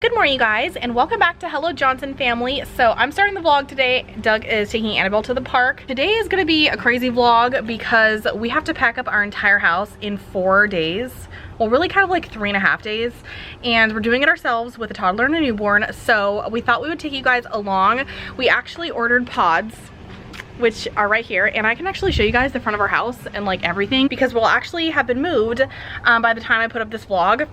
Good morning, you guys, and welcome back to Hello Johnson family. So I'm starting the vlog today. Doug is taking Annabelle to the park. Today is gonna be a crazy vlog because we have to pack up our entire house in 4 days. Well, really kind of like 3.5 days, and we're doing it ourselves with a toddler and a newborn. So we thought we would take you guys along. We actually ordered pods, which are right here, and I can actually show you guys the front of our house and like everything because we'll actually have been moved by the time I put up this vlog.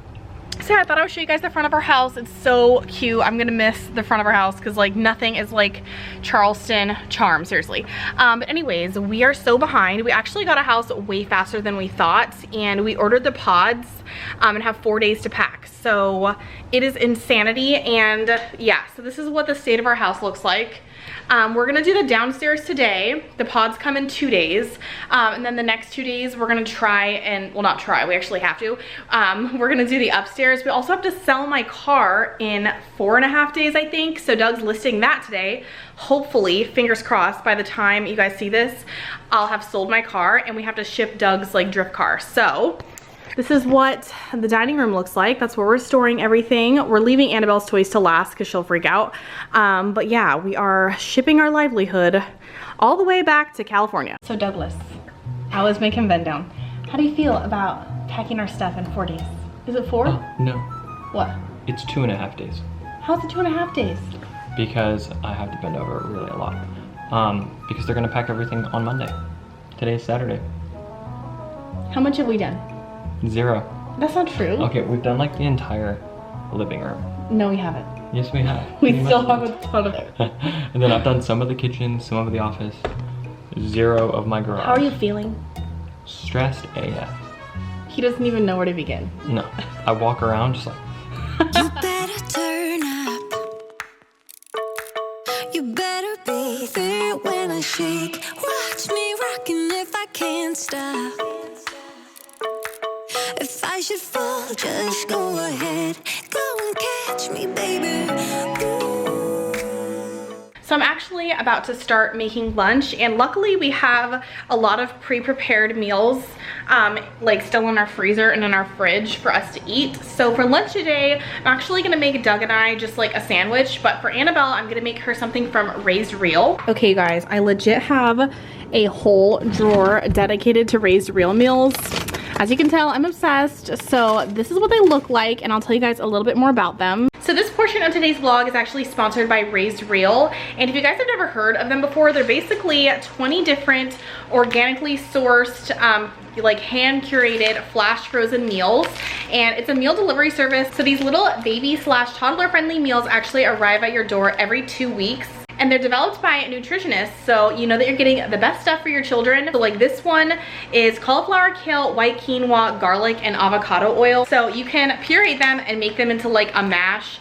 So yeah, I thought I would show you guys the front of our house. It's so cute. I'm gonna miss the front of our house because like nothing is like Charleston charm, seriously. But anyways, we are so behind. We actually got a house way faster than we thought, and we ordered the pods and have 4 days to pack. So it is insanity, and yeah, so this is what the state of our house looks like. We're gonna do the downstairs today. The pods come in 2 days. And then the next 2 days we're gonna try and, well, not try, we actually have to. We're gonna do the upstairs. We also have to sell my car in 4.5 days, I think. So Doug's listing that today. Hopefully, fingers crossed, by the time you guys see this, I'll have sold my car and we have to ship Doug's like drift car. So this is what the dining room looks like. That's where we're storing everything. We're leaving Annabelle's toys to last because she'll freak out. But yeah, we are shipping our livelihood all the way back to California. So Douglas, I always make him bend down. How do you feel about packing our stuff in 4 days? Is it 4? Oh, no. What? It's 2.5 days. How's it 2.5 days? Because I have to bend over really a lot. Because they're gonna pack everything on Monday. Today's Saturday. How much have we done? 0. That's not true. Okay, we've done like the entire living room. No, we haven't. Yes, we have. We still have a ton of it. And then I've done some of the kitchen, some of the office. 0 of my garage. How are you feeling? Stressed AF. He doesn't even know where to begin. No, I walk around just like. You better turn up. You better be there when I shake. Watch me rocking if I can't stop. If I should fall, just go ahead. Go and catch me, baby. Ooh. So I'm actually about to start making lunch, and luckily we have a lot of pre-prepared meals like still in our freezer and in our fridge for us to eat. So for lunch today, I'm actually gonna make Doug and I just like a sandwich, but for Annabelle, I'm gonna make her something from Raised Real. Okay guys, I legit have a whole drawer dedicated to Raised Real meals. As you can tell, I'm obsessed. So this is what they look like, and I'll tell you guys a little bit more about them. So this portion of today's vlog is actually sponsored by Raised Real. And if you guys have never heard of them before, they're basically 20 different organically sourced, like hand curated flash frozen meals. And it's a meal delivery service. So these little baby / toddler friendly meals actually arrive at your door every 2 weeks. And they're developed by nutritionists, so you know that you're getting the best stuff for your children. So like this one is cauliflower, kale, white quinoa, garlic, and avocado oil. So you can puree them and make them into like a mash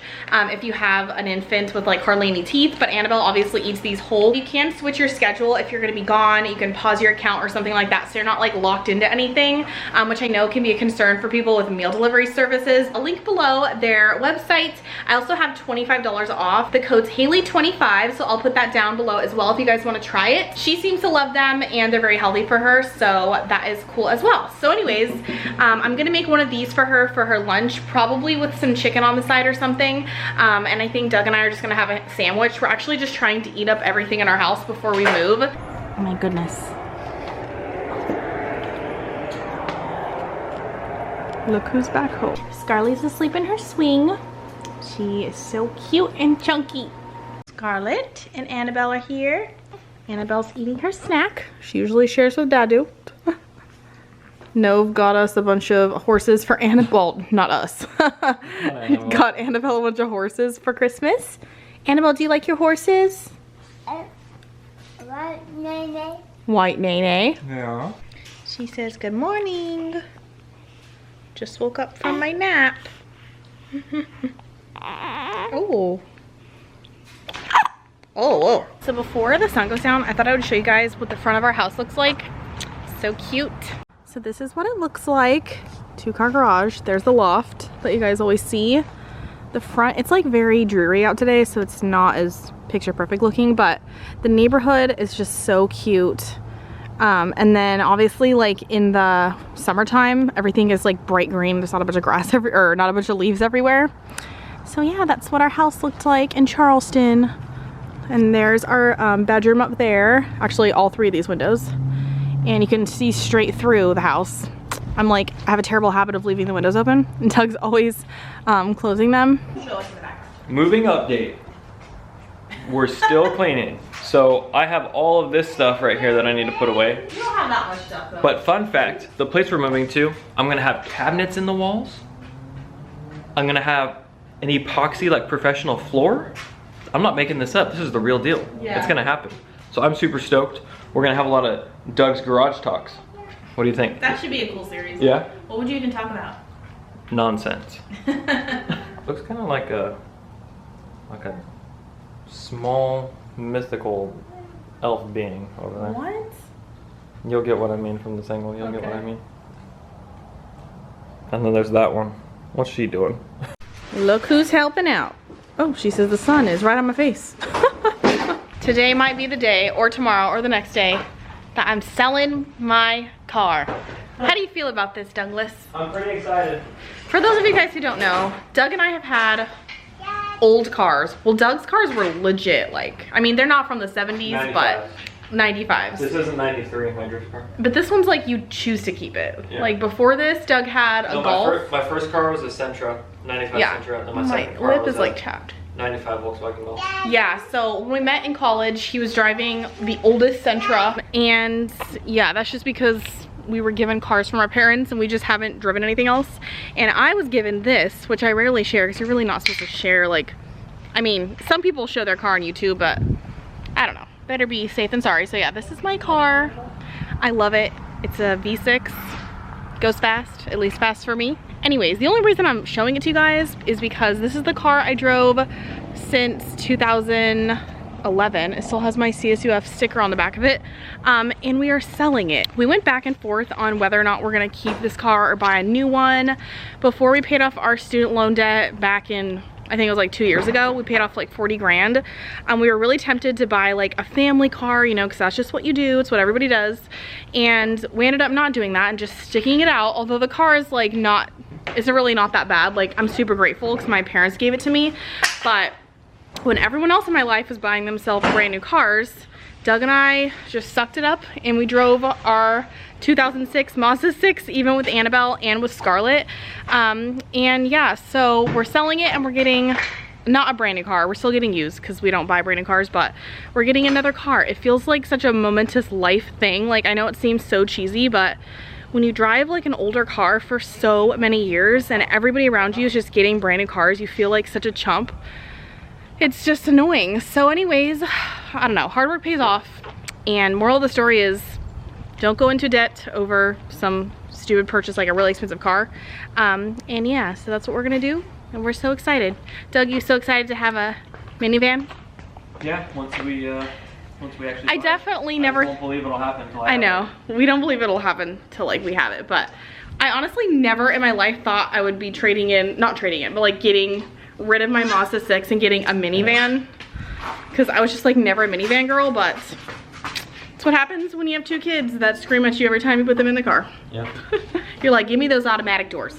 if you have an infant with like hardly any teeth, but Annabelle obviously eats these whole. You can switch your schedule if you're gonna be gone. You can pause your account or something like that, so you're not like locked into anything, which I know can be a concern for people with meal delivery services. A link below their website. I also have $25 off. The code's Haley25, so I'll put that down below as well if you guys want to try it. She seems to love them, and they're very healthy for her, so that is cool as well. So anyways, I'm gonna make one of these for her lunch, probably with some chicken on the side or something. And I think Doug and I are just gonna have a sandwich. We're actually just trying to eat up everything in our house before we move. Oh my goodness. Look who's back home. Scarlett's asleep in her swing. She is so cute and chunky. Scarlett and Annabelle are here. Annabelle's eating her snack. She usually shares with Dadu. Nove got us a bunch of horses for Annabelle. Well, not us. Got Annabelle a bunch of horses for Christmas. Annabelle, do you like your horses? White Nene. White Nene. Yeah. She says, good morning. Just woke up from my nap. Oh. Oh, whoa. So before the sun goes down, I thought I would show you guys what the front of our house looks like. So cute. So this is what it looks like. 2-car garage. There's the loft that you guys always see. The front, it's like very dreary out today, so it's not as picture perfect looking, but the neighborhood is just so cute. And then obviously like in the summertime, everything is like bright green. There's not a bunch of grass or not a bunch of leaves everywhere. So yeah, that's what our house looked like in Charleston. And there's our bedroom up there. Actually, all 3 of these windows. And you can see straight through the house. I'm like, I have a terrible habit of leaving the windows open, and Doug's always closing them. Moving update. We're still cleaning. So I have all of this stuff right here that I need to put away. You don't have that much stuff though. But fun fact, the place we're moving to, I'm gonna have cabinets in the walls. I'm gonna have an epoxy like professional floor. I'm not making this up, this is the real deal. Yeah. It's gonna happen. So I'm super stoked. We're gonna have a lot of Doug's garage talks. What do you think? That should be a cool series. Yeah? What would you even talk about? Nonsense. Looks kind of like a small mythical elf being over there. What? You'll get what I mean from this angle. You'll get what I mean. And then there's that one. What's she doing? Look who's helping out. Oh, she says the sun is right on my face. Today might be the day, or tomorrow, or the next day, that I'm selling my car. How do you feel about this, Douglas? I'm pretty excited. For those of you guys who don't know, Doug and I have had old cars. Well, Doug's cars were legit, like, I mean, they're not from the 70s, 95. but 95s. This isn't 93, my drift car. But this one's like you choose to keep it. Yeah. Like before this, Doug had a Golf. My first car was a Sentra, 95 Yeah. Sentra, and then my My second car lip was is like chapped. 95 Volkswagen Golf. Yeah, so when we met in college, he was driving the oldest Sentra, and yeah, that's just because we were given cars from our parents and we just haven't driven anything else. And I was given this, which I rarely share because you're really not supposed to share, like, I mean, some people show their car on YouTube, but I don't know. Better be safe than sorry. So yeah, this is my car. I love it. It's a V6. Goes fast, at least fast for me. Anyways, the only reason I'm showing it to you guys is because this is the car I drove since 2011. It still has my CSUF sticker on the back of it. And we are selling it. We went back and forth on whether or not we're gonna keep this car or buy a new one. Before we paid off our student loan debt back in, I think it was like 2 years ago, we paid off like 40 grand. We were really tempted to buy like a family car, you know, because that's just what you do. It's what everybody does. And we ended up not doing that and just sticking it out. Although the car is like it's really not that bad. Like, I'm super grateful because my parents gave it to me. But when everyone else in my life was buying themselves brand new cars, Doug and I just sucked it up and we drove our 2006 Mazda 6, even with Annabelle and with Scarlett. And yeah, so we're selling it and we're getting not a brand new car. We're still getting used because we don't buy brand new cars, but we're getting another car. It feels like such a momentous life thing. Like, I know it seems so cheesy, but when you drive like an older car for so many years and everybody around you is just getting brand new cars, you feel like such a chump. It's just annoying. So anyways, I don't know, hard work pays off. And moral of the story is, don't go into debt over some stupid purchase like a really expensive car. And yeah, so that's what we're gonna do. And we're so excited. Doug, you so excited to have a minivan? Yeah, once we actually I definitely never won't believe it'll happen until I know. We don't believe it'll happen till like we have it, but I honestly never in my life thought I would be not trading in, but like getting rid of my Mazda 6 and getting a minivan, because I was just like never a minivan girl. But it's what happens when you have 2 kids that scream at you every time you put them in the car. Yeah. You're like, give me those automatic doors.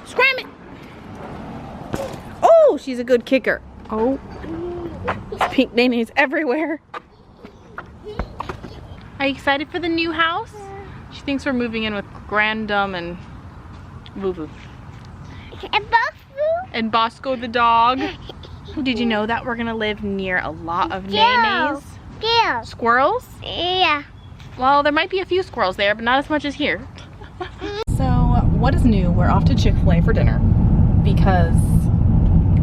Scram it. Oh, she's a good kicker. Oh, pink nays everywhere. Are you excited for the new house? She thinks we're moving in with Grandum and Voo-Voo. And Bosco the dog. Did you know that we're gonna live near a lot of nays? Yeah. Squirrels? Yeah. Well, there might be a few squirrels there, but not as much as here. So, what is new? We're off to Chick-fil-A for dinner because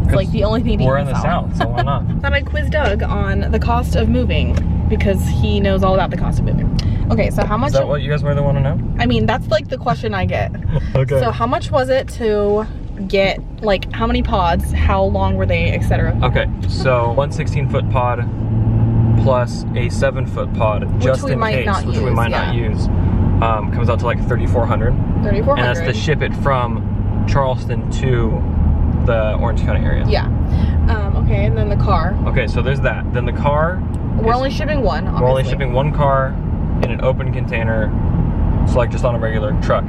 it's like the only thing to eat we're in the South, so why not? Thought I'd quiz Doug on the cost of moving because he knows all about the cost of moving. Okay, so how much? Is that what you guys really want to know? I mean, that's like the question I get. Okay. So how much was it to get, like, how many pods, how long were they, etc.? Okay, so one 16-foot pod plus a 7-foot pod, just in case, which we might not use, comes out to like $3,400. $3,400. And that's to ship it from Charleston to the Orange County area. Yeah. Okay, and then the car. Okay, so there's that. Then the car. We're only shipping one, obviously. We're only shipping one car in an open container, so like just on a regular truck.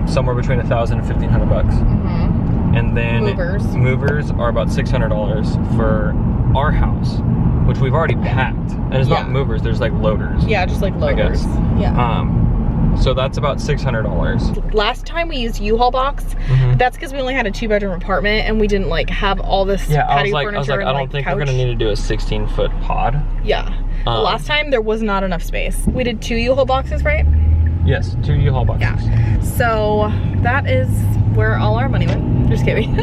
Somewhere between $1,000 and $1,500 bucks. And then movers are about $600 for our house, which we've already packed. And it's not movers, there's like loaders. Yeah, just like loaders. Yeah. So that's about $600. Last time we used U-Haul box, that's because we only had a 2-bedroom apartment and we didn't like have all this patio furniture. I was like, I don't think we're gonna need to do a 16-foot pod. Yeah. Last time there was not enough space. We did 2 U-Haul boxes, right? Yes, 2 U-Haul boxes. Yeah. So that is where all our money went. Just kidding.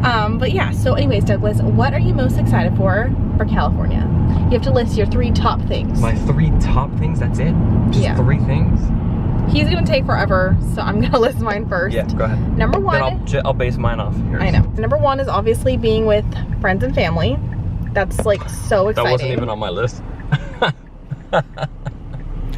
But yeah, so anyways, Douglas, what are you most excited for California? You have to list your 3 top things. My 3 top things, that's it? Just 3 things? He's gonna take forever, so I'm gonna list mine first. Yeah, go ahead. Number 1. Then I'll base mine off yours. I know. Number 1 is obviously being with friends and family. That's like so exciting. That wasn't even on my list.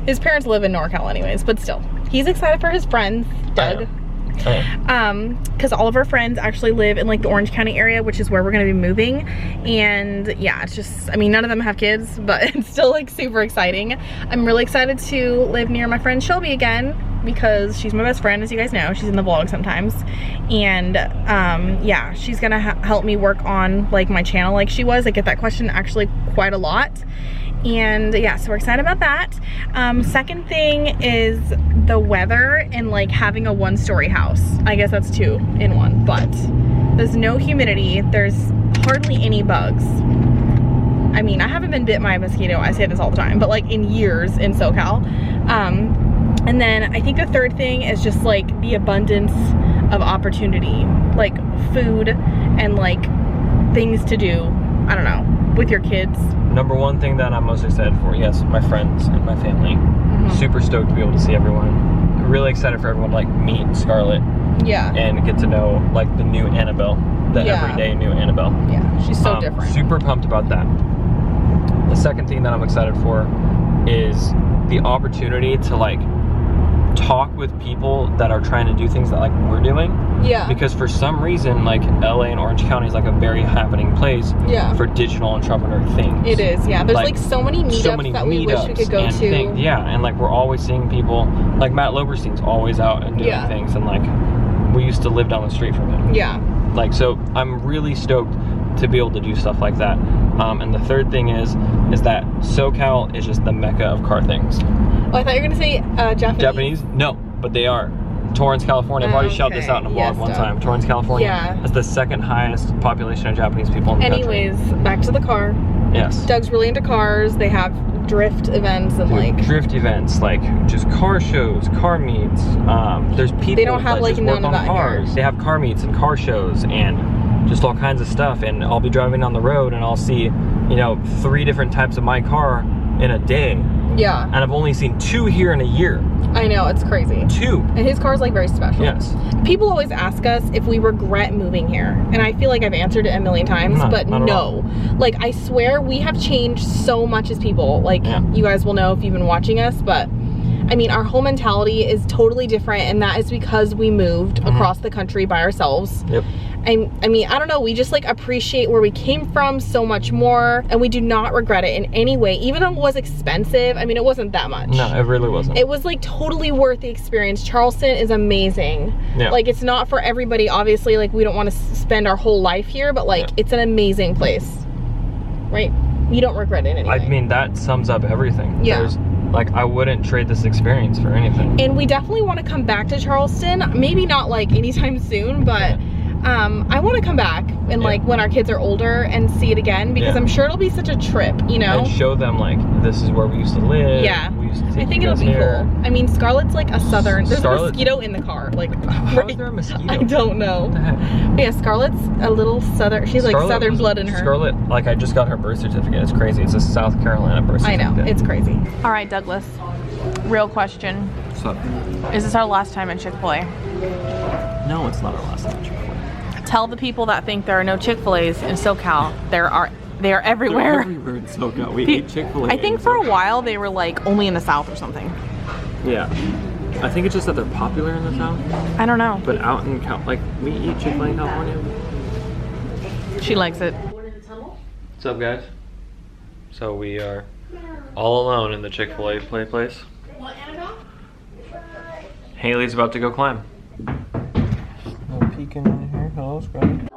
His parents live in NorCal anyways, but still. He's excited for his friends, Doug. Because all of our friends actually live in like the Orange County area, which is where we're gonna be moving. And yeah, it's just, I mean, none of them have kids, but it's still like super exciting. I'm really excited to live near my friend Shelby again, because she's my best friend, as you guys know. She's in the vlog sometimes. And yeah, she's gonna help me work on like my channel like she was. I get that question actually quite a lot. And yeah, so we're excited about that. Second thing is the weather and like having a 1-story house. I guess that's 2 in 1, but there's no humidity. There's hardly any bugs. I mean, I haven't been bit by a mosquito. I say this all the time, but like in years in SoCal. And then I think the third thing is just like the abundance of opportunity, like food and like things to do, I don't know, with your kids. Number 1 thing that I'm most excited for, yes, my friends and my family. Super stoked to be able to see everyone. Really excited for everyone to like meet Scarlett. Yeah. And get to know like the new Annabelle, the everyday new Annabelle. Yeah, she's so different. Super pumped about that. The second thing that I'm excited for is the opportunity to like talk with people that are trying to do things that like we're doing. Yeah. Because for some reason, like LA and Orange County is like a very happening place for digital entrepreneur things. It is, yeah. There's like so many meetups that we wish we could go to. And like we're always seeing people, like Matt Loberstein's always out and doing things, and like we used to live down the street from him. Yeah. Like, so I'm really stoked to be able to do stuff like that. And the third thing is that SoCal is just the mecca of car things. Oh, I thought you were gonna say Japanese. Japanese? No, but they are. Torrance, California. I've already shouted this out in a vlog one time. Torrance, California. Yeah. That's the 2nd highest population of Japanese people in the country. Anyways, back to the car. Yes. Doug's really into cars. They have drift events and like drift events, like just car shows, car meets. There's people they don't have that like just work none on of that cars. Here. They have car meets and car shows and just all kinds of stuff. And I'll be driving down the road and I'll see, you know, 3 different types of my car in a day. Yeah. And I've only seen 2 here in a year. I know, it's crazy. 2. And his car's like very special. Yes. People always ask us if we regret moving here. And I feel like I've answered it a million times, but no. Like, I swear we have changed so much as people. Like, you guys will know if you've been watching us, but I mean, our whole mentality is totally different, and that is because we moved across the country by ourselves. Yep. I mean, I don't know, we just like appreciate where we came from so much more, and we do not regret it in any way. Even though it was expensive, I mean, it wasn't that much. No, it really wasn't. It was like totally worth the experience. Charleston is amazing. Yeah. Like, it's not for everybody, obviously. Like, we don't want to spend our whole life here, but like, it's an amazing place, right? You don't regret it anyway. I mean, that sums up everything. Yeah. Like, I wouldn't trade this experience for anything. And we definitely want to come back to Charleston. Maybe not like anytime soon, but I want to come back and like when our kids are older and see it again, because I'm sure it'll be such a trip, you know? And show them like, this is where we used to live. Yeah. We used to take I think it'll be cool. I mean, Scarlett's like a southern, there's a mosquito in the car. Like, how is there a mosquito? I don't know. What the heck? Yeah, Scarlett's a little southern, she's like southern blood in her. Scarlett, like, I just got her birth certificate. It's crazy. It's a South Carolina birth certificate. I know, it's crazy. All right, Douglas, real question. What's up? Is this our last time in Chick-fil-A? No, it's not our last time in Chick-fil-A. Tell the people that think there are no Chick-fil-A's in SoCal. They are everywhere. They're everywhere in SoCal. We eat Chick-fil-A. I think for a while they were like only in the South or something. Yeah. I think it's just that they're popular in the South. I don't know. But out in like, we eat Chick-fil-A in California. She likes it. What's up, guys? So we are all alone in the Chick-fil-A place. Haley's about to go climb. Oh, peeking in here. Hello, Scrubby.